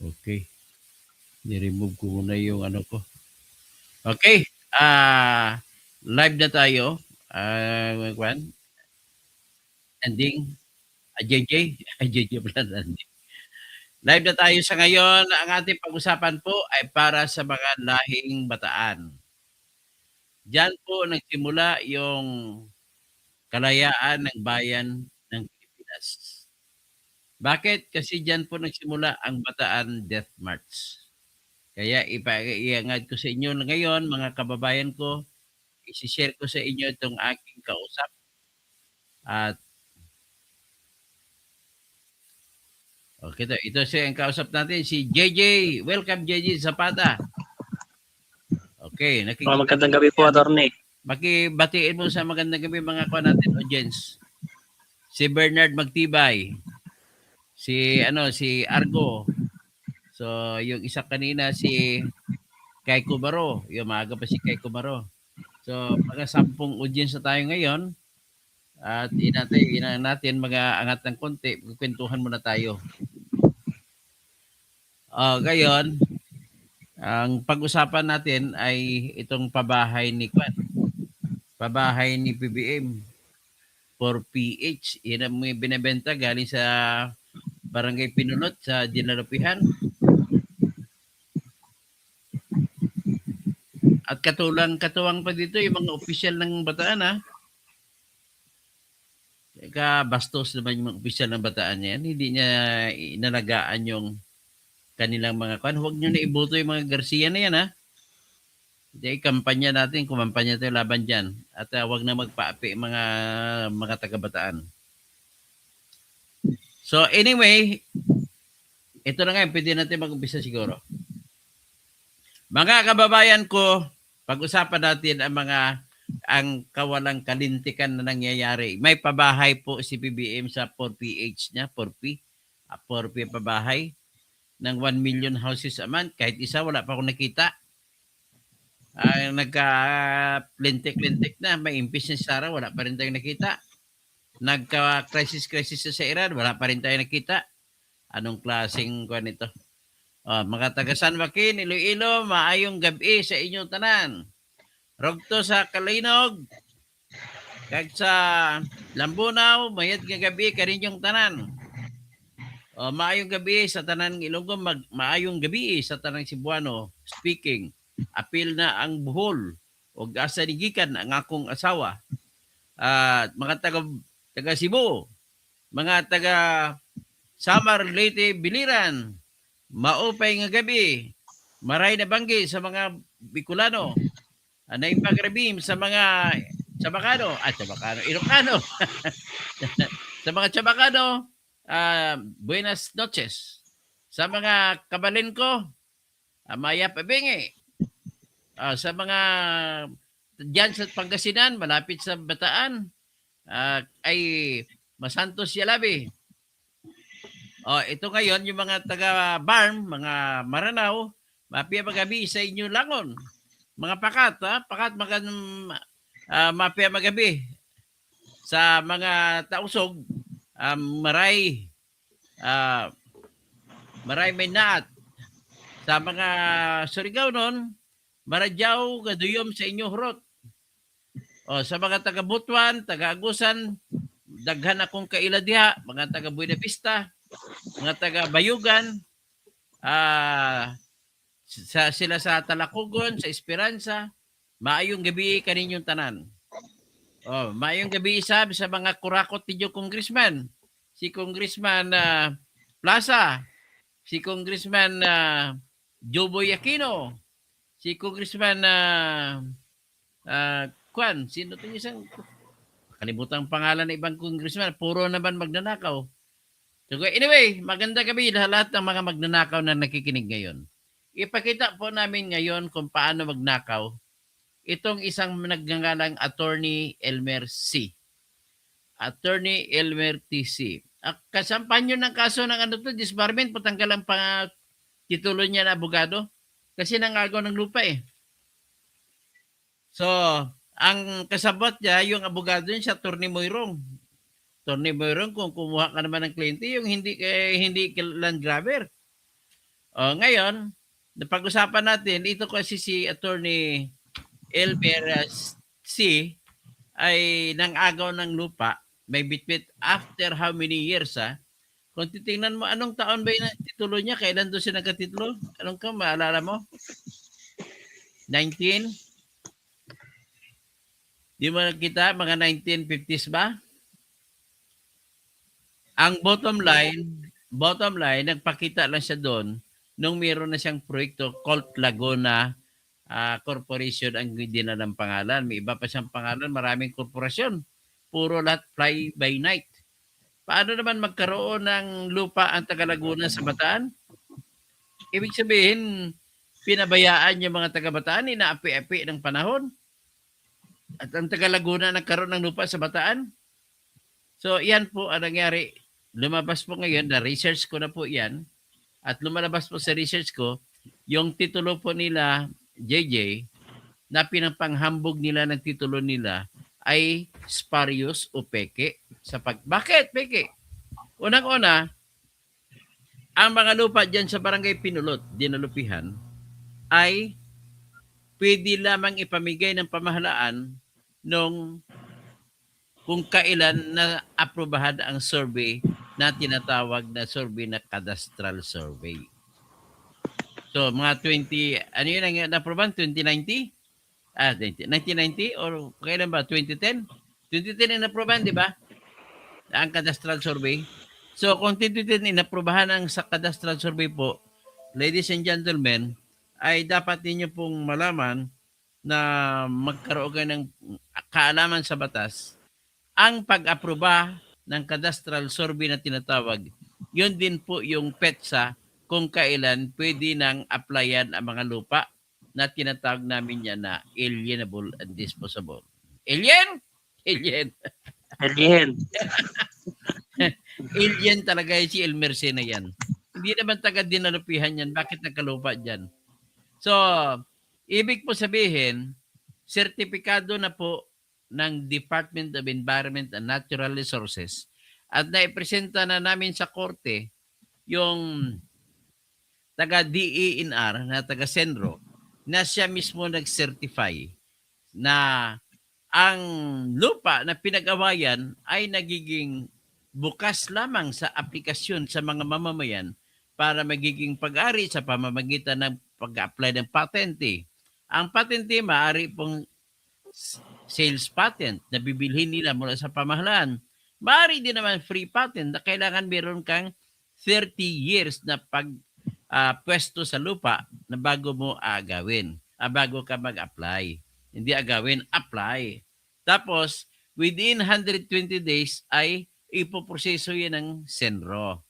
Okay. Ni-remove ko muna yung ano ko. Okay. Live na tayo. Kwan, ending. JJ. JJ pala ending. Live na tayo sa ngayon. Ang ating pag-usapan po ay para sa mga lahing bataan. Diyan po nagsimula yung kalayaan ng bayan ng Pilipinas. Bakit? Kasi diyan po nagsimula ang Bataan Death March. Kaya iangad ko sa inyo ngayon, mga kababayan ko, isi-share ko sa inyo itong aking kausap at okay, ito siya ang kausap natin, si JJ. Welcome, JJ Zapata. Okay, nakikita Magandang ko gabi po, yan. Attorney. Batiin mo sa magandang gabi mga ko natin audience. Si Bernard Magtibay, si Argo. So, yung isa kanina si Kay Kumaro, yung maaga pa si Kay Kumaro. So, mga 10 audience na tayo ngayon. At inantay natin mag-aangat ng konti, magkwentuhan muna tayo. Ngayon, ang pag-usapan natin ay itong pabahay ni Kwan. Pabahay ni PBM for PH. Yan ang may binebenta galing sa Barangay Pinunot sa Dinalapihan. At katuwang pa dito yung mga opisyal ng Bataan, ha. Bastos naman yung mga opisyal ng Bataan yan. Hindi niya inalagaan yung kanilang mga kwan. Huwag nyo na iboto yung mga Garcia na yan, ha. Hindi, kampanya natin, kumampanya tayo laban dyan. At huwag na magpaapi mga taga-Bataan. So anyway, ito na nga, pwede natin mag-umpisa siguro. Mga kababayan ko, pag-usapan natin ang kawalang kalintikan na nangyayari. May pabahay po si PBM sa 4PH niya, 4P. 4P pabahay ng 1 million houses a month. Kahit isa, wala pa akong nakita. Nagka-lintik-lintik na. May impis na Sara, wala pa rin tayong nakita. Nagka-crisis sa Iran, wala pa rin tayong nakita. Anong klaseng kuan ito? Mga taga San Joaquin, Iloilo, maayong gabi sa inyong tanan. Rogto sa Kalinog, kag sa Lambunaw, mayad nga gabi kaninyong tanan. Maayong gabi sa tanan ng Ilonggo, maayong gabi sa tanang Cebuano. Speaking, apil na ang buhol o asa nigikan ang akong asawa. At mga taga Cebu, mga taga Samar, Leyte, Biliran, maupay nga gabi. Maray na banggi sa mga Bicolano. Naimpagrabim sa mga Chabacano, Ilocano. Sa mga Chabacano, buenas noches. Sa mga Kabalenko, Maya Pabingi. Sa mga dyan sa Pangasinan, malapit sa Bataan, ay Masantos Yalabi. Ito ngayon, yung mga taga-Barm, mga Maranao, mapia magabi sa inyo langon. Mga pakat mapia magabi. Sa mga tausog, maray may naat. Sa mga Surigao nun, maradyaw gaduyom sa inyo hurot. Sa mga taga-Butuan, taga-Agusan, daghan akong kaila diha, mga taga-Buena Vista, mga taga-Bayugan, sila sa Talacogon, sa Esperanza, maayong gabi kaninyong tanan. Maayong gabi sa mga kurakot ninyo congressman. Si Congressman Plaza, si Congressman Joboy Aquino, si Congressman Kwan, sino to isang kalimutan pangalan ng ibang congressman, puro naman magnanakaw. So anyway, maganda gabi lahat ng mga magnanakaw na nakikinig ngayon. Ipakita po namin ngayon kung paano magnakaw itong isang nagngangalang Attorney Elmer C. Attorney Elmer TC. Kasampan nyo ng kaso ng disbarment, patanggal ang titulo niya na abogado kasi nangagaw ng lupa eh. So, ang kasabot niya, yung abogado niya sa Attorney Moirong. Attorney Moirong, kung kumuha ka naman ng kliyente, yung hindi land grabber. Ngayon, napag-usapan natin, ito kasi si Attorney Elmer C. ay nang-agaw ng lupa, may bitbit after how many years, Kung titingnan mo, anong taon ba yung titulo niya? Kailan doon siya nagkatitulo? Anong ka, maalala mo? 19? Di mo nakita, mga 1950s ba? Ang bottom line, nagpakita lang siya doon nung meron na siyang proyekto, Colt Laguna Corporation ang dinalang pangalan. May iba pa siyang pangalan, maraming korporasyon. Puro lahat fly by night. Paano naman magkaroon ng lupa ang taga Laguna sa Bataan? Ibig sabihin, pinabayaan yung mga taga Bataan, inaapi-api ng panahon. At ang taga Laguna nagkaroon ng lupa sa Bataan. So, yan po ang nangyari. Lumabas po ngayon, na-research ko na po yan. At lumalabas po sa research ko, yung titulo po nila, JJ, na pinapanghambog nila ng titulo nila ay spurious o peke. Bakit peke? Unang-una, ang mga lupa dyan sa barangay Pinulot, Dinalupihan, ay pwede lamang ipamigay ng pamahalaan nung kung kailan na aprobahan ang survey na tinatawag na survey na cadastral survey. So, mga 20, ano yun ang na-aprobahan? 2090? 1990 or kailan ba? 2010? 2010 ang na-aprobahan, di ba? Ang cadastral survey. So, kung 2010 inaprobahan ang sa cadastral survey po, ladies and gentlemen, ay dapat ninyo pong malaman na magkaroon kayo ng kaalaman sa batas. Ang pag-aproba ng cadastral survey na tinatawag, yun din po yung petsa kung kailan pwede nang applyan ang mga lupa na tinatawag namin yan na alienable and disposable. Alien? Alien. Alien. Alien talaga si Elmer C. na yan. Hindi naman taga-dinalupihan yan. Bakit nagkalupa dyan? So, ibig po sabihin, sertipikado na po ng Department of Environment and Natural Resources at naipresenta na namin sa korte yung taga-DENR na taga-Senro na siya mismo nag-certify na ang lupa na pinag-awayan ay nagiging bukas lamang sa aplikasyon sa mga mamamayan para magiging pag-ari sa pamamagitan ng pag-apply ng patente. Ang patente maaari pong sales patent na bibilhin nila mula sa pamahalaan. Maaari din naman free patent na kailangan meron kang 30 years na pwesto sa lupa na bago mo agawin, bago ka mag-apply. Hindi agawin, apply. Tapos, within 120 days ay ipoproseso yan ng Senro.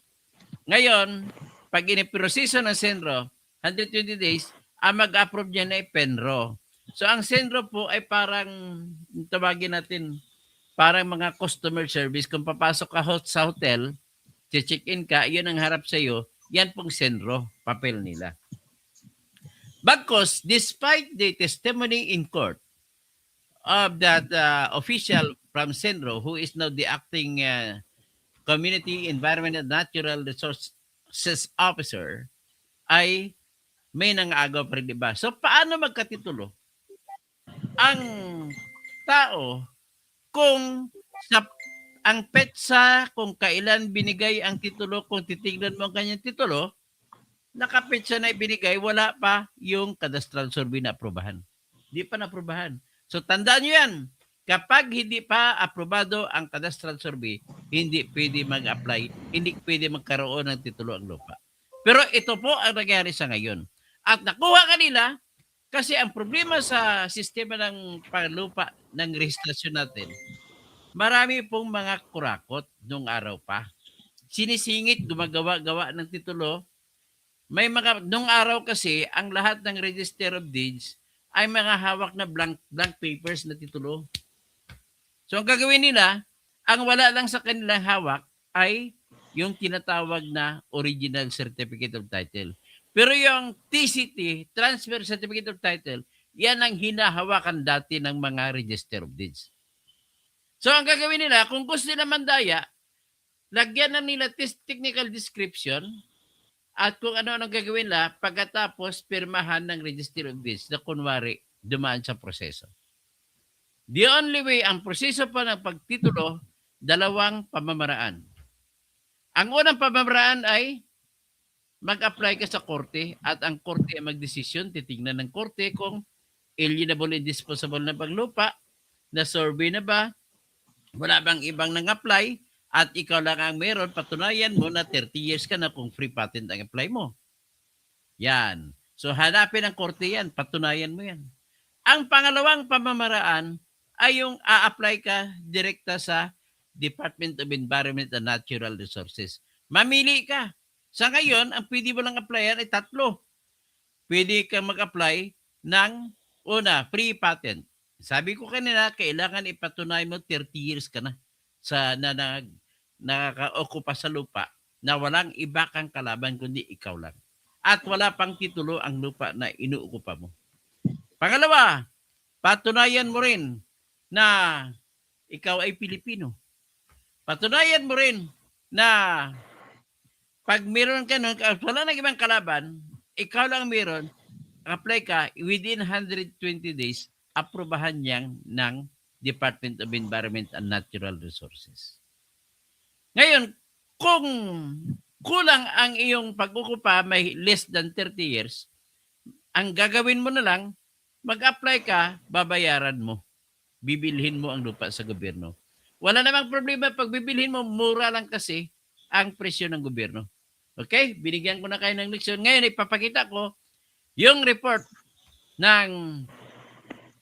Ngayon, pag iniproseso ng Senro, 120 days, ang mag-approve niya na ay Penro. So, ang Senro po ay parang, tawagin natin, parang mga customer service. Kung papasok ka sa hotel, check-in ka, yun ang harap sa iyo, yan pong Senro, papel nila. Bagkus, despite the testimony in court of that official from Senro, who is now the acting Community Environment and Natural Resources Officer, ay may nang-agaw pa rin, diba? So, paano magkatitulo ang tao kung ang petsa, kung kailan binigay ang titulo, kung titignan mo ang kanyang titulo, nakapetsa na ibinigay, wala pa yung cadastral survey na aprobahan. Hindi pa na-aprobahan. So, tandaan nyo yan. Kapag hindi pa aprobado ang cadastral survey, hindi pwede mag-apply, hindi pwede magkaroon ng titulo ang lupa. Pero ito po ang nangyari sa ngayon. At nakuha kanila kasi ang problema sa sistema ng panlupa ng rehistrasyon natin, marami pong mga kurakot nung araw pa. Sinisingit, gumagawa-gawa ng titulo. May mga, nung araw kasi, ang lahat ng Register of Deeds ay mga hawak na blank papers na titulo. So, ang gagawin nila, ang wala lang sa kanilang hawak ay yung tinatawag na Original Certificate of Title. Pero yung TCT, Transfer Certificate of Title, yan ang hinahawakan dati ng mga Register of Deeds. So, ang gagawin nila, kung gusto nila mandaya, lagyan na nila technical description At kung ano-ano gagawin nila pagkatapos pirmahan ng Register of Deeds na kunwari dumaan sa proseso. The only way, ang proseso pa ng pagtitulo, dalawang pamamaraan. Ang unang pamamaraan ay mag-apply ka sa korte at ang korte ay magdesisyon, titignan ng korte kung alienable and disposable na bang lupa, na survey na ba, wala bang ibang nang-apply, at ikaw lang ang meron, patunayan mo na 30 years ka na kung free patent ang apply mo. Yan. So hanapin ang korte yan, patunayan mo yan. Ang pangalawang pamamaraan ay yung a-apply ka direkta sa Department of Environment and Natural Resources. Mamili ka. Sa ngayon, ang pwede mo lang applyan ay 3. Pwede kang mag-apply ng una, free patent. Sabi ko kanina, kailangan ipatunay mo 30 years ka na sa nakaka-okupa sa lupa na walang iba kang kalaban kundi ikaw lang. At wala pang titulo ang lupa na inuukupa mo. Pangalawa, patunayan mo rin na ikaw ay Pilipino. Patunayan mo rin na pag meron ka nun, wala nang ibang kalaban, ikaw lang meron, apply ka, within 120 days, aprobahan niyang ng Department of Environment and Natural Resources. Ngayon, kung kulang ang iyong pag-ukupa, may less than 30 years, ang gagawin mo na lang, mag-apply ka, babayaran mo. Bibilhin mo ang lupa sa gobyerno. Wala namang problema pag bibilhin mo, mura lang kasi ang presyo ng gobyerno. Okay? Binigyan ko na kayo ng leksyon. Ngayon, ipapakita ko yung report ng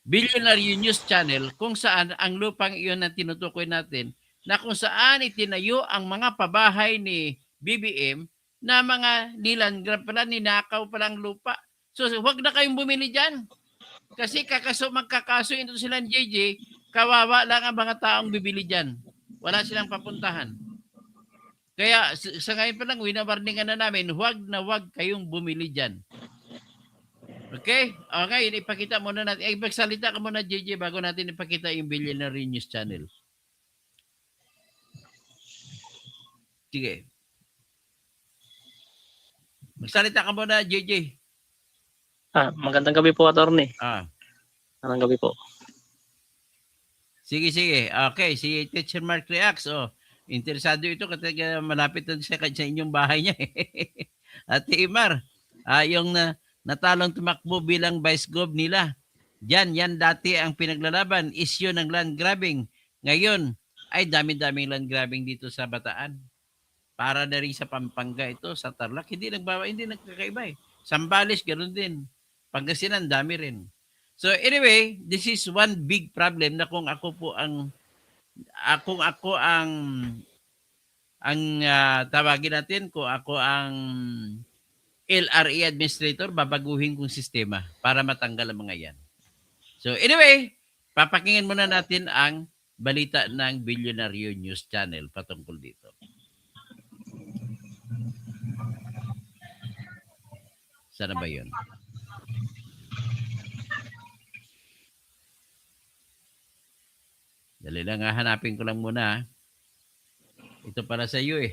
Billionaire News Channel kung saan ang lupang iyon na tinutukoy natin na kung saan itinayo ang mga pabahay ni BBM na mga nilandgrab pala, ninakaw palang lupa. So, huwag na kayong bumili dyan. Kasi magkakaso ito sila ng JJ, kawawa lang ang mga taong bibili dyan. Wala silang papuntahan. Kaya sa ngayon pa lang, winawarningan na namin, huwag na huwag kayong bumili dyan. Okay? O ngayon, ipakita muna natin. Ay, magsalita ka muna, JJ, bago natin ipakita yung Billionaire News Channel. Sige. Magsalita ka muna, JJ. Magandang gabi po, attorney. Magandang gabi po. Sige. Okay, si Teacher Mark reacts. Interesado ito kasi malapit na sa inyong bahay niya. Ate Imar, yung natalong tumakbo bilang vice gov nila. Yan dati ang pinaglalaban, issue ng land grabbing. Ngayon, ay dami-daming land grabbing dito sa Bataan. Para na rin sa Pampanga ito, sa Tarlac, hindi nagkakaiba eh. Sambales, ganoon din. Pangasinan, dami rin. So anyway, this is one big problem na kung ako tawagin natin, kung ako ang LRA administrator, babaguhin kong sistema para matanggal ang mga yan. So anyway, papakinggan muna natin ang balita ng Billionaire News Channel patungkol dito. Sana ba yun? Dali lang, hanapin ko lang muna. Ito para sa iyo eh.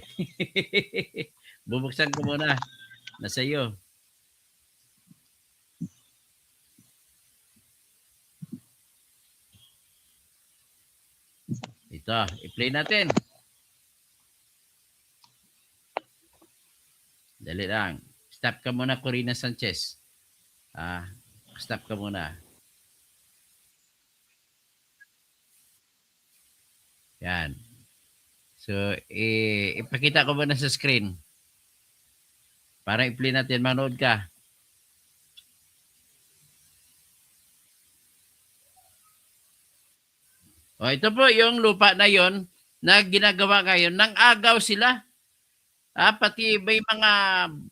Bubuksan ko muna. Nasa iyo. Ito, i-play natin. Dali lang. Stop ka muna, Corina Sanchez. Stop ka muna. Yan. So, ipakita ko muna sa screen. Para i-play natin, manood ka. Ito po yung lupa na yon na ginagawa ngayon. Nang agaw sila. Pati may mga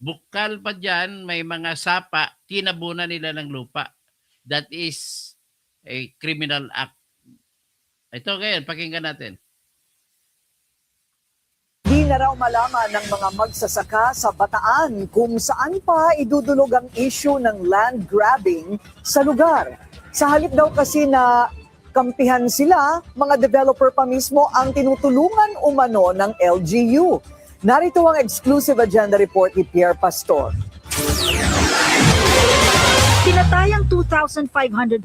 bukal pa dyan, may mga sapa, tinabunan nila ng lupa. That is a criminal act. Ito ngayon, pakinggan natin. Di na raw malaman ng mga magsasaka sa Bataan kung saan pa idudulog ang issue ng land grabbing sa lugar. Sa halip daw kasi na kampihan sila, mga developer pa mismo ang tinutulungan umano ng LGU. Narito ang exclusive agenda report ni Pierre Pastor. Tinatayang 2,500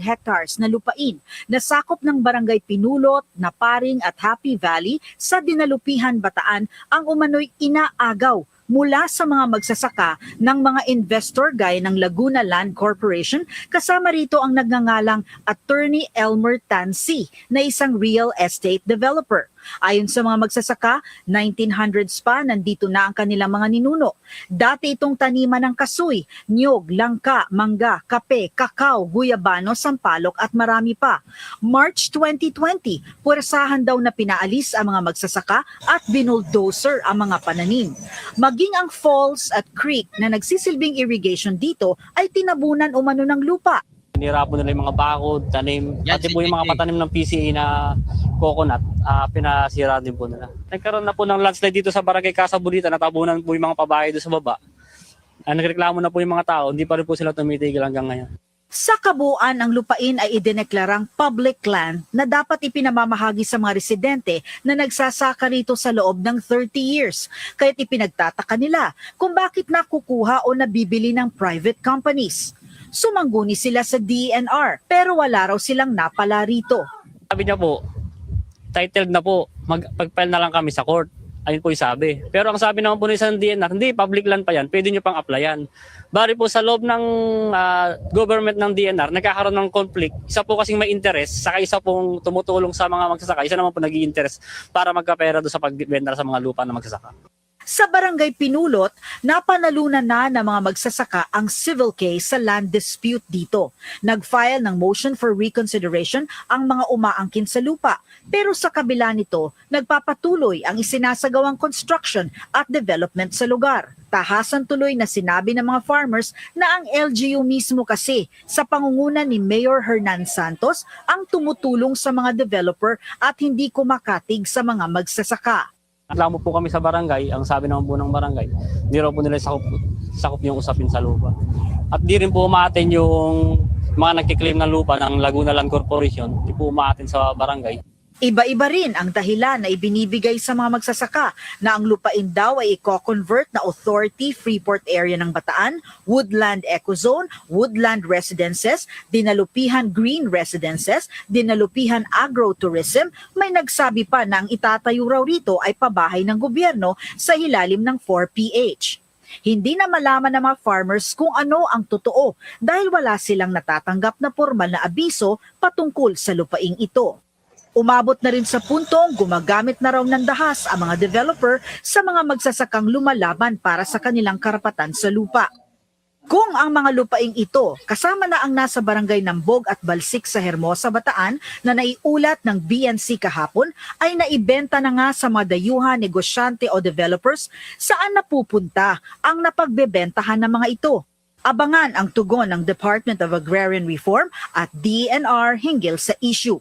hectares na lupain na sakop ng Barangay Pinulot, Naparing at Happy Valley sa Dinalupihan, Bataan ang umano'y inaagaw mula sa mga magsasaka ng mga investor gaya ng Laguna Land Corporation, kasama rito ang nagngangalang Attorney Elmer Tansi na isang real estate developer. Ayon sa mga magsasaka, 1900s pa nandito na ang kanilang mga ninuno. Dati itong taniman ng kasoy, niyog, langka, mangga, kape, kakao, guyabano, sampalok at marami pa. March 2020, puwersahan daw na pinaalis ang mga magsasaka at binuldozer ang mga pananim. Maging ang falls at creek na nagsisilbing irrigation dito ay tinabunan umano ng lupa. Nirapo nila yung mga bakod, tanim, Yan, pati si po yung mga JJ. patanim ng PCA na coconut, pinasira din po nila. Nagkaroon na po ng landslide dito sa Barangay Casabulita, natabunan po yung mga pabahay doon sa baba. Nagreklamo na po yung mga tao, hindi pa rin po sila tumitigil hanggang ngayon. Sa kabuuan, ang lupain ay idineklarang public land na dapat ipinamamahagi sa mga residente na nagsasaka rito sa loob ng 30 years. Kaya't ipinagtataka nila kung bakit nakukuha o nabibili ng private companies. Sumangguni sila sa DENR pero wala raw silang napala rito. Sabi niya po, titled na po, magpag-file na lang kami sa court. Ayun po yung sabi. Pero ang sabi naman po ng isang DNR, hindi, public land pa yan, pwede nyo pang applyan. Bari po sa loob ng government ng DNR, nagkakaroon ng conflict. Isa po kasing may interest, saka isa pong tumutulong sa mga magsasaka. Isa naman po nag-i-interest para magkapera doon sa pagbenta sa mga lupa ng magsasaka. Sa Barangay Pinulot, napanalunan na ng mga magsasaka ang civil case sa land dispute dito. Nag-file ng motion for reconsideration ang mga umaangkin sa lupa. Pero sa kabila nito, nagpapatuloy ang isinasagawang construction at development sa lugar. Tahasan tuloy na sinabi ng mga farmers na ang LGU mismo kasi sa pangunguna ni Mayor Hernan Santos ang tumutulong sa mga developer at hindi kumakatig sa mga magsasaka. Reklamo po kami sa barangay, ang sabi naman po ng barangay, hindi raw po nila sakop yung usapin sa lupa. At di rin po umaatin yung mga nagkiklaim ng lupa ng Laguna Land Corporation, di po umaatin sa barangay. Iba-iba rin ang dahilan na ibinibigay sa mga magsasaka na ang lupain daw ay i-convert na Authority Freeport Area ng Bataan, Woodland Ecozone, Woodland Residences, Dinalupihan Green Residences, Dinalupihan Agrotourism. May nagsabi pa na ang itatayo raw rito ay pabahay ng gobyerno sa ilalim ng 4PH. Hindi na malaman ng mga farmers kung ano ang totoo dahil wala silang natatanggap na formal na abiso patungkol sa lupaing ito. Umabot na rin sa puntong gumagamit na raw ng dahas ang mga developer sa mga magsasakang lumalaban para sa kanilang karapatan sa lupa. Kung ang mga lupaing ito, kasama na ang nasa barangay Nambog at Balsik sa Hermosa, Bataan na naiulat ng BNC kahapon, ay naibenta na nga sa mga dayuhan, negosyante o developers, saan napupunta ang napagbebentahan ng mga ito. Abangan ang tugon ng Department of Agrarian Reform at DENR hinggil sa issue.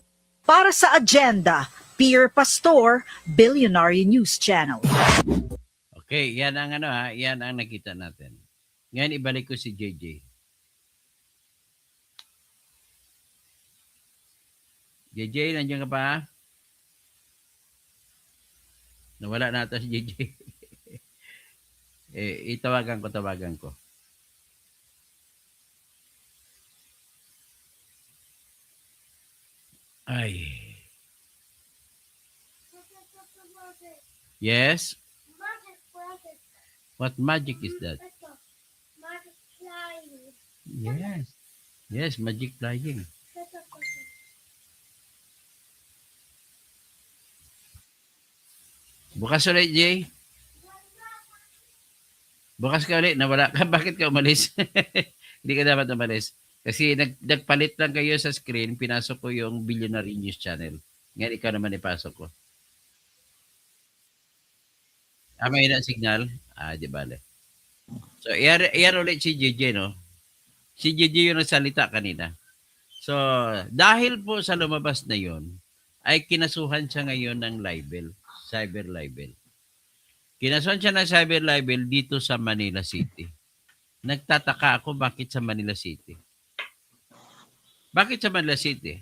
Para sa agenda, Pierre Pastor, Billionaire News Channel. Okay, yan ang yan ang nakita natin. Ngayon ibalik ko si JJ. JJ, nandiyan ka pa? Nawala na ata si JJ. Tawagan ko. Ay. Yes? What magic is that? Yes. Yes, magic flying. Bukas ulit, Jay. Bukas ka ulit. Nawala ka. Bakit ka umalis? Hindi ka dapat umalis. Kasi nagpalit lang kayo sa screen, pinasok ko yung Billionaire News Channel. Ngayon ikaw naman ipasok ko. May na signal? Di bale. So, iyan ulit si JJ, no? Si JJ yung nagsalita kanina. So, dahil po sa lumabas na yon, ay kinasuhan siya ngayon ng libel, cyber libel. Kinasuhan siya ng cyber libel dito sa Manila City. Nagtataka ako bakit sa Manila City. Bakit sa Manila City?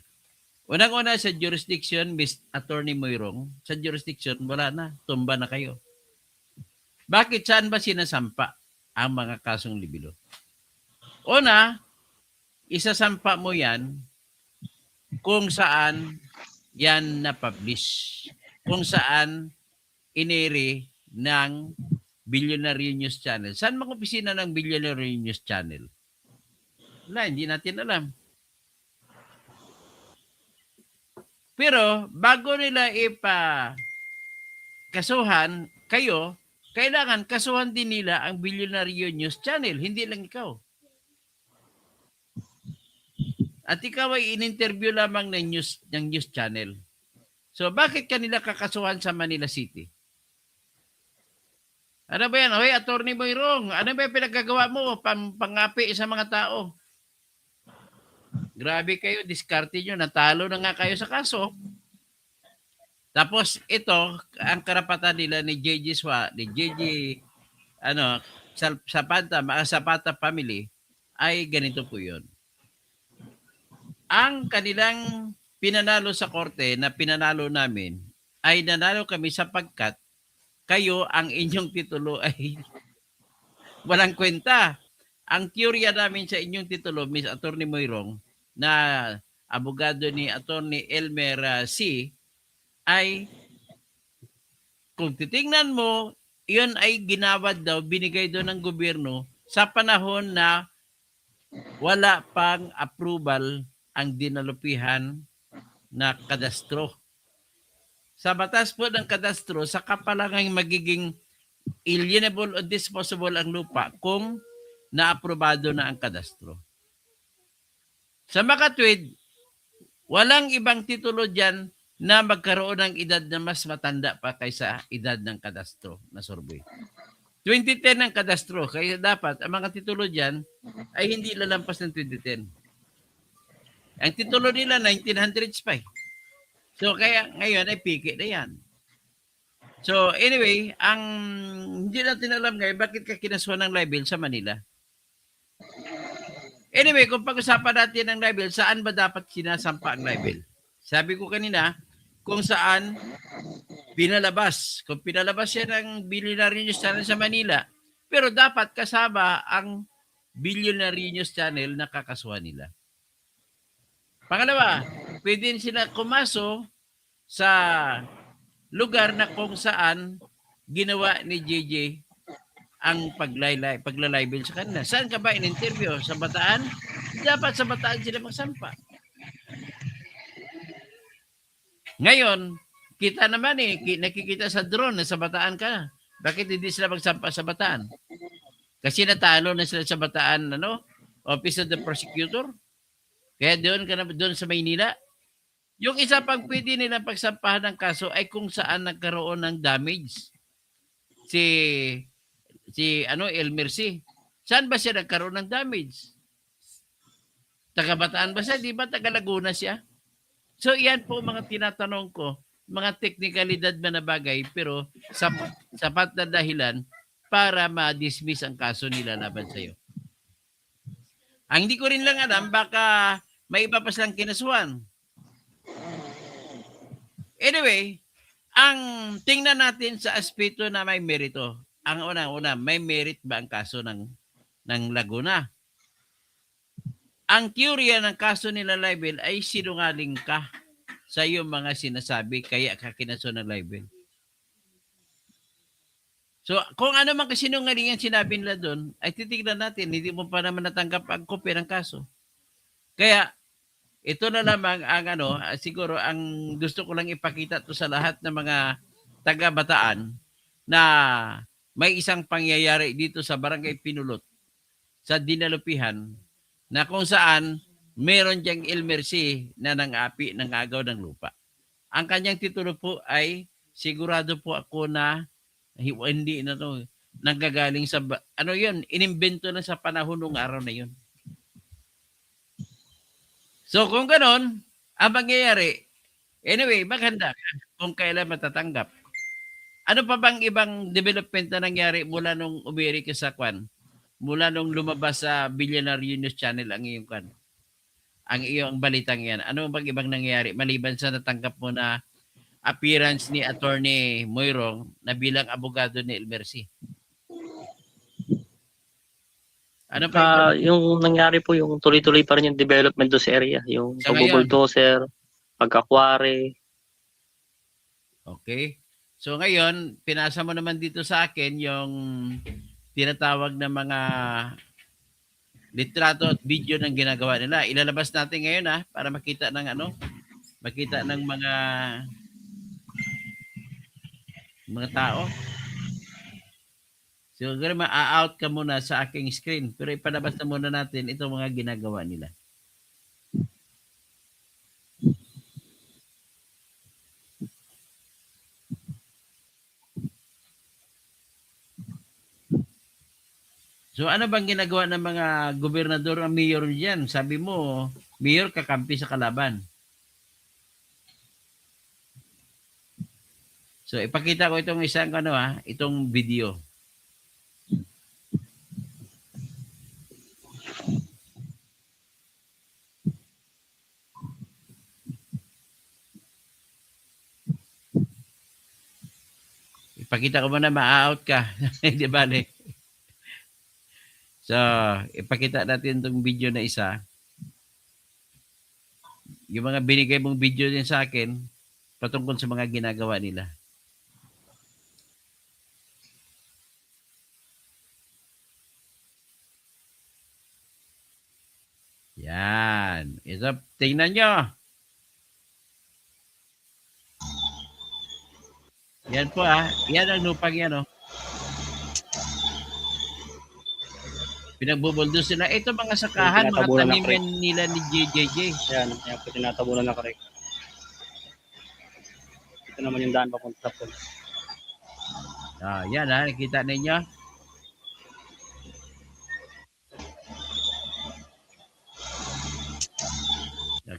Unang-una sa jurisdiction, Miss Attorney Moirong, sa jurisdiction, wala na. Tumba na kayo. Bakit saan ba sinasampa ang mga kasong libelo? Una, isasampa mo yan kung saan yan na-publish. Kung saan inere ng Billionaire News Channel. Saan mga opisina ng Billionaire News Channel? Wala, hindi natin alam. Pero bago nila kasuhan kayo, kailangan kasuhan din nila ang Billionaire News Channel, hindi lang ikaw. At ikaw ay in-interview lamang ng news channel. So bakit kanila kakasuhan sa Manila City? Ano ba yan? Hoy, Attorney Moirong, ano ba yung pinagkagawa mo? Pangapi sa mga tao. Grabe kayo, diskarte nyo, natalo na nga kayo sa kaso. Tapos ito, ang karapatan nila ni JJ Zapata family, ay ganito po yun. Ang kanilang pinanalo sa korte na pinanalo namin, ay nanalo kami sapagkat kayo ang inyong titulo ay walang kwenta. Ang teorya namin sa inyong titulo, Miss Attorney Moirong, na abogado ni Attorney Elmer C., ay kung titingnan mo, yun ay ginawad daw, binigay doon ng gobyerno sa panahon na wala pang approval ang dinalupihan na kadastro. Sa batas po ng kadastro, saka pa lang ang magiging alienable o disposable ang lupa kung naaprobado na ang kadastro. Sa makatwid, walang ibang titulo dyan na magkaroon ng edad na mas matanda pa kaysa edad ng kadastro na survey. 2010 ang kadastro, kaya dapat ang mga titulo dyan ay hindi lalampas ng 2010. Ang titulo nila 1900s pa. So kaya ngayon ay piki na yan. So anyway, ang hindi natin alam ngayon bakit ka kinasuhan ng libel sa Manila. Anyway, kung pag-usapan natin ng libel, saan ba dapat sinasampa ang libel? Sabi ko kanina, kung saan pinalabas. Kung pinalabas yan ng Billionaire News Channel sa Manila, pero dapat kasama ang Billionaire News Channel na kakasuhan nila. Pangalawa, pwede sila kumaso sa lugar na kung saan ginawa ni JJ ang paglalibel sa kanila. Saan ka ba in-interview? Sa Bataan? Dapat sa Bataan sila magsampa. Ngayon, kita naman nakikita sa drone na sa Bataan ka. Bakit hindi sila magsampa sa Bataan? Kasi natalo na sila sa Bataan, Office of the Prosecutor. Kaya doon sa Maynila. Yung isa pang pwede nilang pagsampahan ng kaso ay kung saan nagkaroon ng damage. Si Elmer C. Saan ba siya nagkaroon ng damage? Taga Bataan ba siya? Di ba taga Laguna siya? So iyan po mga tinatanong ko, mga teknikalidad na bagay, pero sapat na dahilan para ma-dismiss ang kaso nila laban sa iyo. Ang hindi ko rin lang alam, baka may iba pa silang kinasuhan. Anyway, ang tingnan natin sa aspeto na may merito. Ang una, may merit ba ang kaso ng Laguna? Ang teorya ng kaso nila libel ay sinungaling ka sa iyong mga sinasabi kaya ka kinaso ng libel. So, kung ano man kasinungalingan sinabi nila doon, ay titignan natin, hindi mo pa naman natanggap ang kopya ng kaso. Kaya, ito na lamang ang siguro ang gusto ko lang ipakita to sa lahat ng mga taga-Bataan na may isang pangyayari dito sa Barangay Pinulot, sa Dinalupihan, na kung saan meron diyang Elmer C. na nangapi ng agaw ng lupa. Ang kanyang titulo po ay sigurado po ako na hindi na to nanggagaling sa inimbento na sa panahon ng araw na yun. So kung ganon ang mangyayari, anyway, maganda ka kung kailan matatanggap. Ano pa bang ibang development na nangyari mula nung umiri ka sa mula nung lumabas sa Billionaire News Channel ang iyong balitang yan? Ano bang ibang nangyayari maliban sa natanggap mo na appearance ni Attorney Moirong na bilang abogado ni Elmer C? Ano pa iba? Yung nangyari po, yung tuloy-tuloy pa rin yung development doon sa area. Yung Sa ngayon? pagbubulldozer, pagkakware. Okay. So ngayon, pinasa mo naman dito sa akin yung tinatawag na mga litrato at video ng ginagawa nila. Ilalabas natin ngayon para makita ng makita ng mga tao. Siguro ma-out ka muna sa aking screen, pero ipalabas na muna natin itong mga ginagawa nila. So ano bang ginagawa ng mga gobernador ang mayor diyan? Sabi mo, mayor kakampi sa kalaban. So ipakita ko itong isang itong video. Ipakita ko muna ma-out ka. Di ba? So, ipakita natin itong video na isa. Yung mga binigay mong video din sa akin patungkol sa mga ginagawa nila. Yan. Ito, tingnan nyo. Yan po Yan ang lupang yan Pinagbubuldos sila. Ito mga sakahan, mga Tinatabunan ng taniman nila ni JJJ. Yan po tinatabunan na correct. Ito naman yung daan papunta po. Yan nakita ninyo.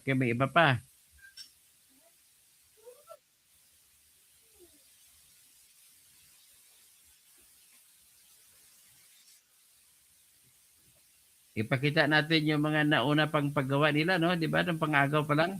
Okay, may iba pa. Ipakita natin yung mga nauna pang paggawa nila, no? Di ba? Nung pangagaw pa lang.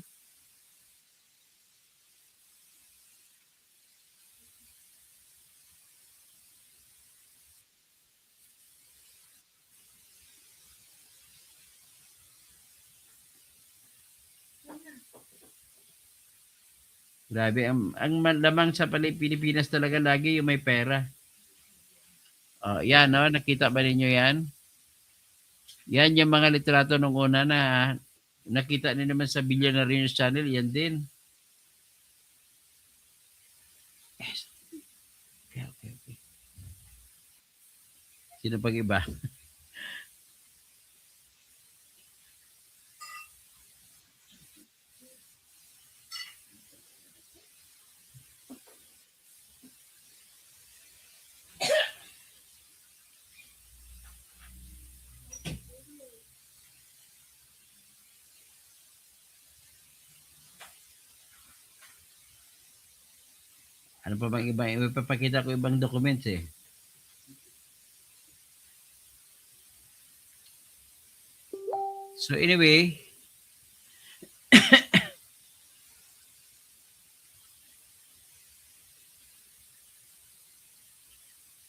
Grabe, ang lamang sa Pilipinas talaga lagi yung may pera. Yan, no? Nakita ba ninyo yan? Yan yung mga litrato nung una na nakita niyo naman sa Billionaire News Channel, yan din. Yes. Okay. Sino pang iba? Ano pa bang iba? Ipapakita ko ibang documents So anyway,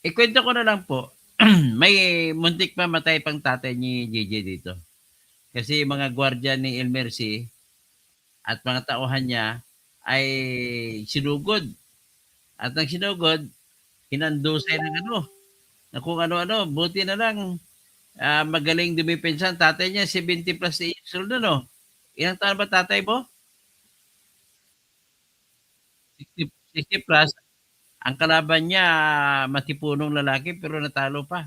ikwento ko na lang po. May muntik pa matay pang tatay ni JJ dito. Kasi mga gwardiya ni El Mercy at mga tauhan niya ay sinugod. At nang sinugod, hinandusay ng na kung ano-ano. Buti na lang magaling dumipensa. Tatay niya, 70 plus years old na, no? Ilang taon ba tatay mo? 60 plus. Ang kalaban niya, matipunong lalaki pero natalo pa.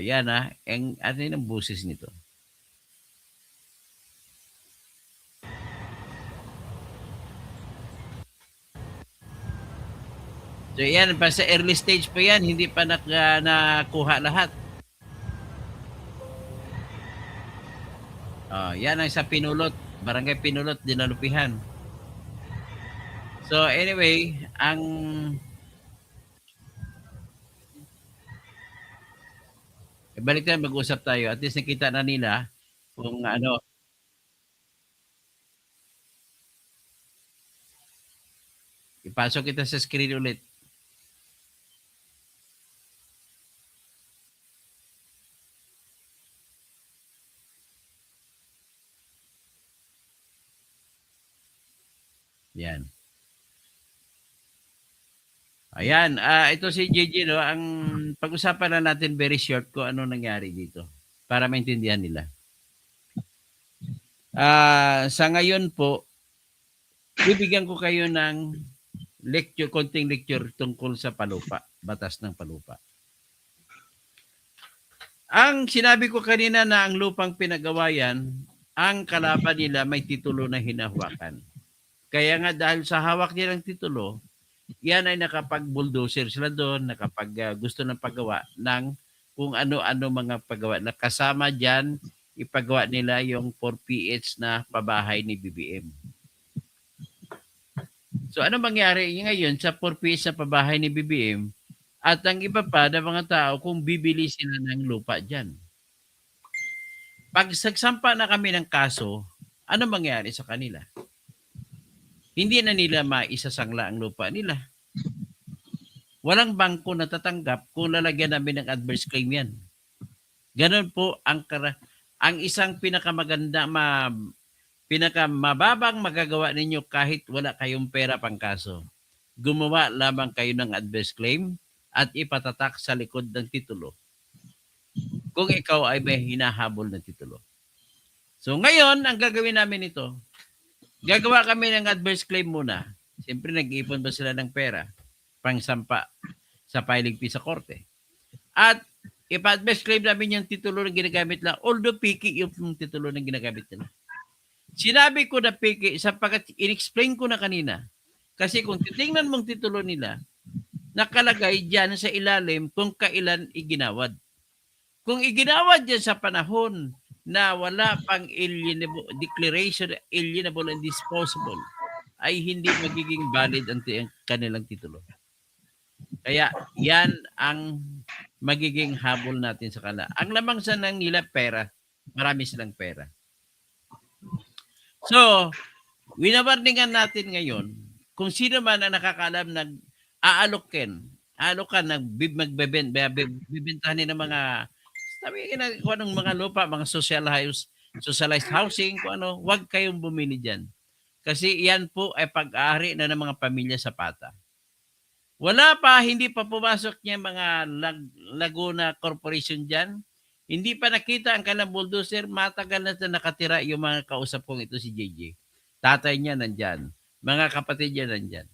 Yan ano yun ang busis nito? So yan, pa sa early stage pa yan, hindi pa nakuha lahat. Yan ang sa Pinulot, Barangay Pinulot, Dinalupihan. So anyway, balik tayo, mag-usap tayo. At least nakita na nila kung ipasok kita sa screen ulit. Yan. Ayan, ito si JJ, no? Ang pag-usapan na natin very short kung ano nangyari dito para maintindihan nila. Sa ngayon po, bibigyan ko kayo ng konting lecture tungkol sa palupa, batas ng palupa. Ang sinabi ko kanina na ang lupang pinagawayan, ang kalaban nila may titulo na hinahawakan. Kaya nga dahil sa hawak nilang titulo, yan ay nakapag-bulldozer sila doon, gusto ng paggawa ng kung ano-ano mga paggawa. Nakasama dyan, ipagawa nila yung 4PH na pabahay ni BBM. So ano mangyari ngayon sa 4PH na pabahay ni BBM at ang iba pa na mga tao kung bibili sila ng lupa dyan? Pag sagsampa na kami ng kaso, ano mangyari sa kanila? Hindi na nila maisasangla ang lupa nila. Walang bangko na tatanggap kung lalagyan namin ng adverse claim yan. Ganon po ang isang pinakamababang magagawa ninyo kahit wala kayong pera pang kaso. Gumawa lamang kayo ng adverse claim at ipatatak sa likod ng titulo kung ikaw ay may hinahabol na titulo. So ngayon, ang gagawin namin ito, gagawa kami ng adverse claim muna. Siyempre, nag-iipon ba sila ng pera pang sampa sa filing fee sa korte? At ipa-adverse claim namin yung titulo na ginagamit nila, although piki yung titulo na ginagamit nila. Sinabi ko na piki sapagkat in-explain ko na kanina. Kasi kung titingnan mong titulo nila, nakalagay dyan sa ilalim kung kailan iginawad. Kung iginawad dyan sa panahon na wala pang declaration alienable and disposable, ay hindi magiging valid ang kanilang titulo. Kaya yan ang magiging habol natin sa kanila. Ang lamang sa nang nila pera, marami silang pera. So, winawarningan natin ngayon kung sino man ang nakakaalam alokan magbibentahan ng mga ginagawa ng mga lupa, mga socialized housing, kung ano, huwag kayong bumili dyan. Kasi yan po ay pag-aari na ng mga pamilya sa pata. Hindi pa pumasok niya mga Laguna Corporation dyan. Hindi pa nakita ang kanilang bulldozer, matagal na nakatira yung mga kausap kong ito si JJ. Tatay niya nandyan. Mga kapatid niya nandyan.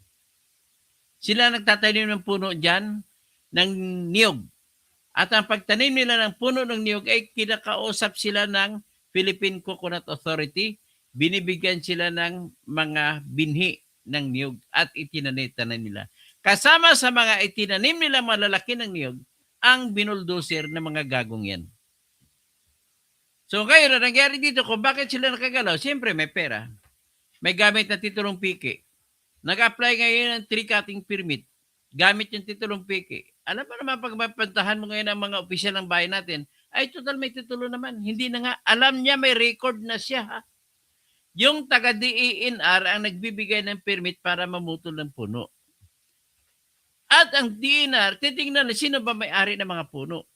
Sila nagtatanim ng puno dyan ng niyog. At ang pagtanim nila ng puno ng niyog ay kinakausap sila ng Philippine Coconut Authority. Binibigyan sila ng mga binhi ng niyog at itinanim nila. Kasama sa mga itinanim nila malalaki ng niyog, ang binuldoser ng mga gagong yan. So ngayon, nangyari dito kung bakit sila nakagalaw, siyempre may pera. May gamit na titulong piki. Nag-apply ngayon ng tree cutting permit. Gamit yung titulong piki. Alam mo naman, pag mapantahan mo ngayon ang mga opisyal ng bayan natin, ay total may titulo naman. Hindi na nga. Alam niya, may record na siya. Ha? Yung taga-DENR ang nagbibigay ng permit para mamutol ng puno. At ang DENR, titingnan na sino ba may-ari ng mga puno.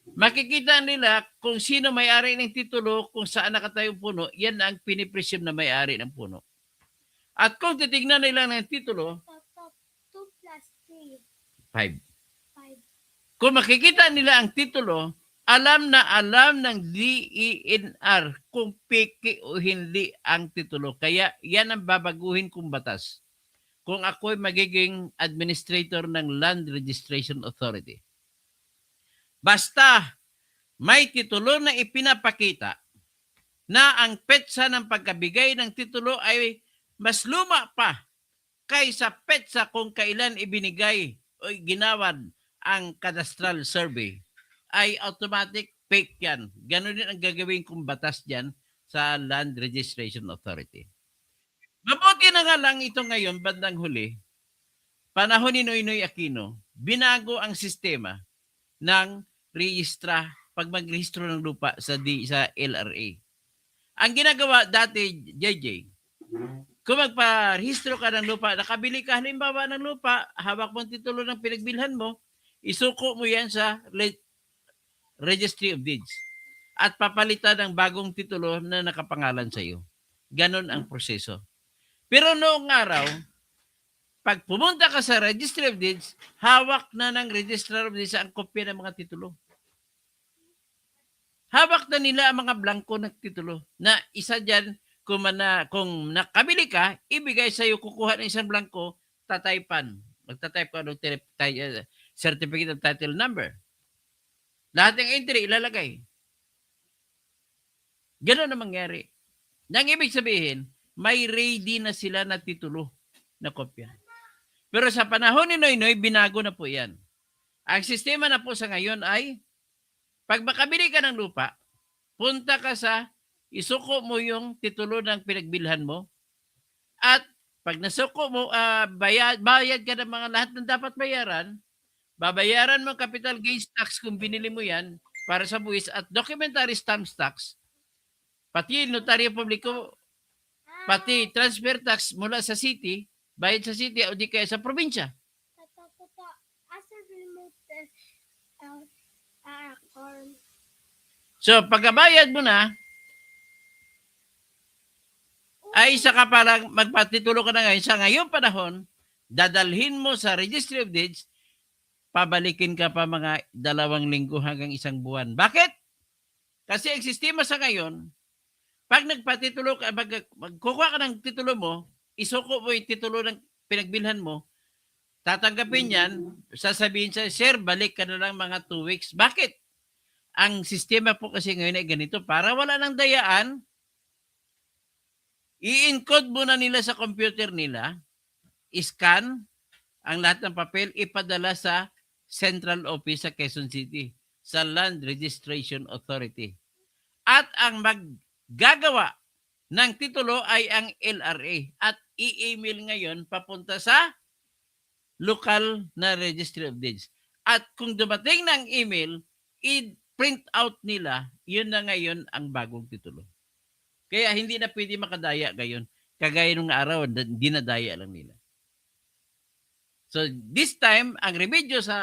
Makikita nila kung sino may-ari ng titulo, kung saan nakatayong puno, yan ang pinipresume na may-ari ng puno. At kung titignan nila ng titulo, 2 plus 5. 3. 5. Kung makikita nila ang titulo, alam ng DENR kung piki o hindi ang titulo. Kaya yan ang babaguhin kong batas. Kung ako'y magiging administrator ng Land Registration Authority. Basta may titulo na ipinapakita na ang petsa ng pagkabigay ng titulo ay mas luma pa kaysa petsa kung kailan ibinigay o ginawad ang cadastral survey, ay automatic fake yan. Ganon din ang gagawin kong batas dyan sa Land Registration Authority. Mabuti na nga lang ito ngayon, bandang huli, panahon ni Noynoy Aquino, binago ang sistema ng pag magrehistro ng lupa sa LRA. Ang ginagawa dati, JJ, kung magparehistro ka ng lupa, nakabili ka halimbawa ng lupa, hawak mo ang titulo ng pinagbilhan mo, isuko mo yan sa Registry of Deeds at papalitan ng bagong titulo na nakapangalan sa iyo. Ganon ang proseso. Pero noong araw, pag pumunta ka sa Registry of Deeds, hawak na ng Registrar of Deeds ang kopya ng mga titulo. Hawak na nila ang mga blanco ng titulo na isa dyan, kung nakabili ka, ibigay sa iyo, kukuha ng isang blanco, tataypan. Magtatype ka ng certificate of title number. Lahat ng entry ilalagay. Ganun ang mangyari. Nang ibig sabihin, may ready na sila na titulo na kopya. Pero sa panahon ni Noynoy, binago na po yan. Ang sistema na po sa ngayon ay, pag makabili ka ng lupa, punta ka isuko mo yung titulo ng pinagbilhan mo, at pag nasuko mo, bayad ka ng mga lahat ng dapat bayaran, babayaran mo capital gains tax kung binili mo yan para sa buwis, at documentary stamp tax, pati notaryo publiko, pati transfer tax mula sa city, bayad sa city o di kaya sa probinsya. Asa remote corn. So, pagkabayad mo na, ay isa ka palang magpatitulo ka na ngayon. Sa ngayong panahon, dadalhin mo sa Registry of Deeds, pabalikin ka pa mga 2 linggo hanggang 1 buwan. Bakit? Kasi ang sistema sa ngayon, pag nagpatitulo ka, magkukuha ka ng titulo mo, isuko mo yung titulo ng pinagbilhan mo, tatanggapin yan, sasabihin sa, sir, balik ka na lang mga 2 weeks. Bakit? Ang sistema po kasi ngayon ay ganito, para wala ng dayaan, i-encode muna nila sa computer nila, scan ang lahat ng papel, ipadala sa central office sa Quezon City, sa Land Registration Authority. At ang maggagawa ng titulo ay ang LRA, at i-email ngayon papunta sa local na Registry of Deeds. At kung dumating ng email, i-print out nila, yun na ngayon ang bagong titulo. Kaya hindi na pwede makadaya ngayon. Kagaya nung araw, dinadaya lang nila. So this time, ang remedyo sa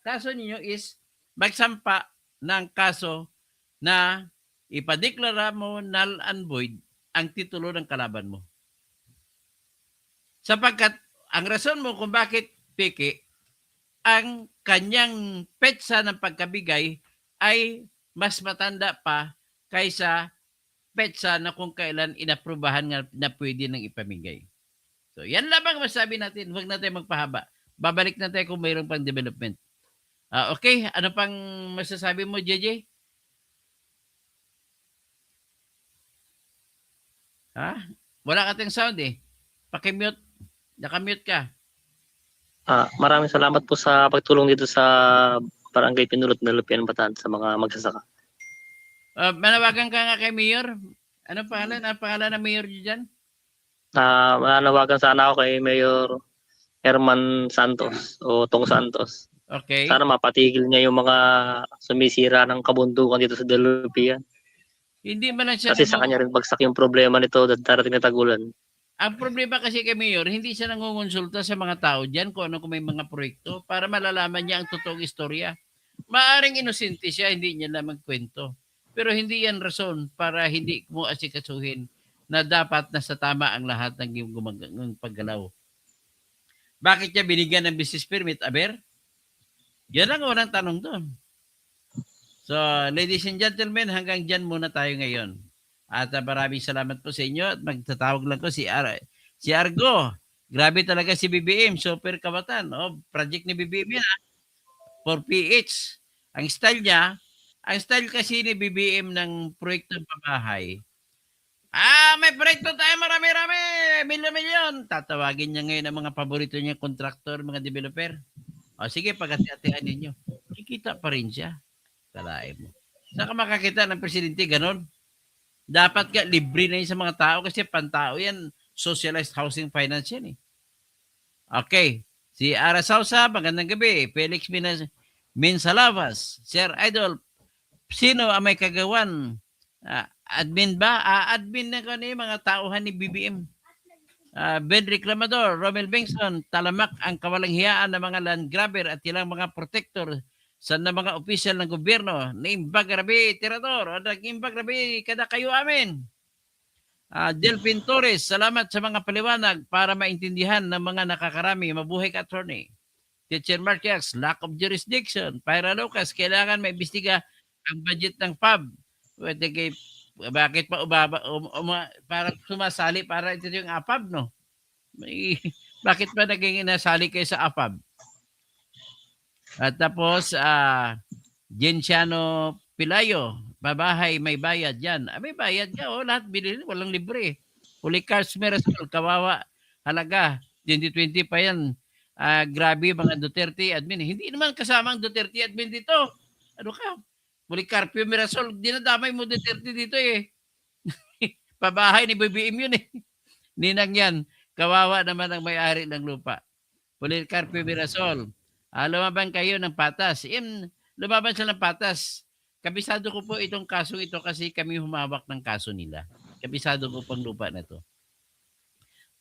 kaso ninyo is magsampa ng kaso na ipadeklara mo null and void ang titulo ng kalaban mo. Sapagkat ang rason mo kung bakit peke, ang kanyang petsa ng pagkabigay ay mas matanda pa kaysa petsa na kung kailan inaprubahan na pwede nang ipamigay. So yan lamang masabi natin, huwag natin magpahaba. Babalik na tayo kung mayroon pang development. Okay, ano pang masasabi mo, JJ? Wala ka tayong sound eh. Pakimute. Nakamute ka. Maraming salamat po sa pagtulong dito sa Barangay Pinulot na Lupian Bataan sa mga magsasaka. Manawagan ka nga kay Mayor. Anong pangalan? Ang pangalan ng Mayor dyan? Mananawagan sana ako kay Mayor Herman Santos o Tong Santos. Okay. Sana mapatigil niya yung mga sumisira ng kabundukan dito sa Lupian. Hindi man lang siya. Kasi sa kanya rin bagsak yung problema nito darating na tagulan. Ang problema kasi kay Mayor, hindi siya nangungonsulta sa mga tao dyan kung may mga proyekto para malalaman niya ang totoong istorya. Maaring inosente siya, hindi niya lang magkwento. Pero hindi yan rason para hindi mo asikasuhin na dapat nasa tama ang lahat ng iyong paggalaw. Bakit niya binigyan ng business permit, Aber? Yan ang unang tanong doon. So, ladies and gentlemen, hanggang dyan muna tayo ngayon. At maraming salamat po sa inyo at magtatawag lang ko si Argo. Grabe talaga si BBM, super kabatan. Project ni BBM yan, for PH. Ang style kasi ni BBM ng proyektong pabahay. May proyekto tayo marami-rami, milyon-milyon. Tatawagin niya ngayon ang mga paborito niya, kontraktor, mga developer. Sige, pag-ati-atihan ninyo. Kikita pa rin siya. Kalahin mo. Saan ka makakita ng presidente? Ganon. Dapat ka libre na yun sa mga tao kasi pantao yan, socialized housing finance yan eh. Okay. Si Ara Sausa, magandang gabi. Felix Minsalavas, Sir Idol, sino ang may kagawan? Admin ba? Admin na ko mga tauhan ni BBM. Ben Reclamador, Romel Bengson, talamak ang kawalanghiyaan ng mga land grabber at ilang mga protector sa mga opisyal ng gobyerno. Naimbag rabi, tirador, o nag-imbag rabi, kada kayo amin. Delphin Torres, salamat sa mga paliwanag para maintindihan ng mga nakakarami. Mabuhay ka, attorney. Teacher Marquez, lack of jurisdiction. Pyra Lucas, kailangan maimbestiga ang budget ng pub. Pwede kay, bakit pa parang sumasali para ito yung APAB, no? Bakit pa naging nasali kayo sa APAB? At tapos, Genciano Pilayo, babahay, may bayad yan. May bayad ka, lahat bilhin, walang libre. Polycarps Mirasol, kawawa, halaga, 2020 pa yan. Grabe mga Duterte admin. Hindi naman kasama ang Duterte admin dito. Ano ka? Policarpio Mirasol, dinadamay mo Duterte dito eh. Pabahay ni BBM yun eh. Ninang yan, kawawa naman ang may-ari ng lupa. Policarpio Mirasol, lumaban kayo ng patas. Lumaban sila ng patas. Kabisado ko po itong kasong ito kasi kami humawak ng kaso nila. Kabisado ko pang lupa na to.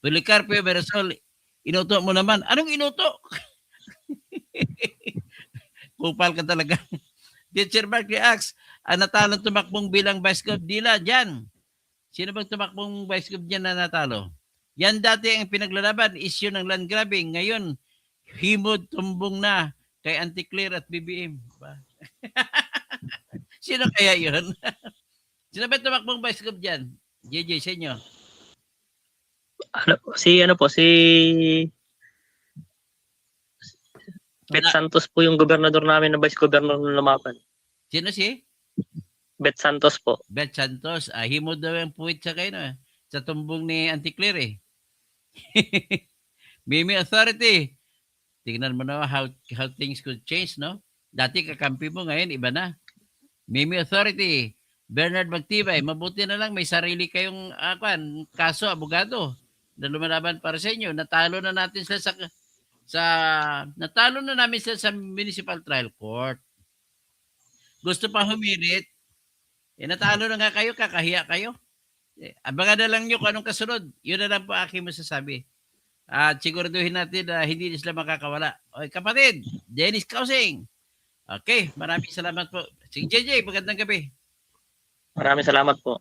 Policarpio Mirasol, inuto mo naman. Anong inuto? Kupal ka talaga. Teacher Mark reacts, natalo tumakbong bilang Vice Gov. Dila, dyan. Sino bang tumakbong Vice Gov dyan na natalo? Yan dati ang pinaglalaban, issue ng land grabbing. Ngayon, himod tumbong na kay Auntie Claire at BBM. Sino kaya yun? Sino ba tumakbong Vice Gov dyan? JJ, sa inyo. Si Bet Santos po yung gobernador namin na vice governor ng lumaban. Sino si? Bet Santos po. Beth Santos. Himod daw yung puwit sa kayo, no? Sa tumbong ni Auntie Claire eh. Mimi Authority. Tingnan mo na how things could change, no? Dati kakampi mo, ngayon iba na. Mimi Authority. Bernard Magtibay, mabuti na lang may sarili kayong kaso, abogado na lumalaban para sa inyo. Natalo na natin sila natalo na namin sila sa Municipal Trial Court. Gusto pa humirit? Natalo na nga kayo, kakahiya kayo. Abangan na lang nyo kung anong kasunod. Yun na lang po aking masasabi. At siguraduhin natin na hindi sila makakawala. Okay, kapatid, Dennis Kausing. Okay, maraming salamat po. Sige, JJ, magandang gabi. Maraming salamat po.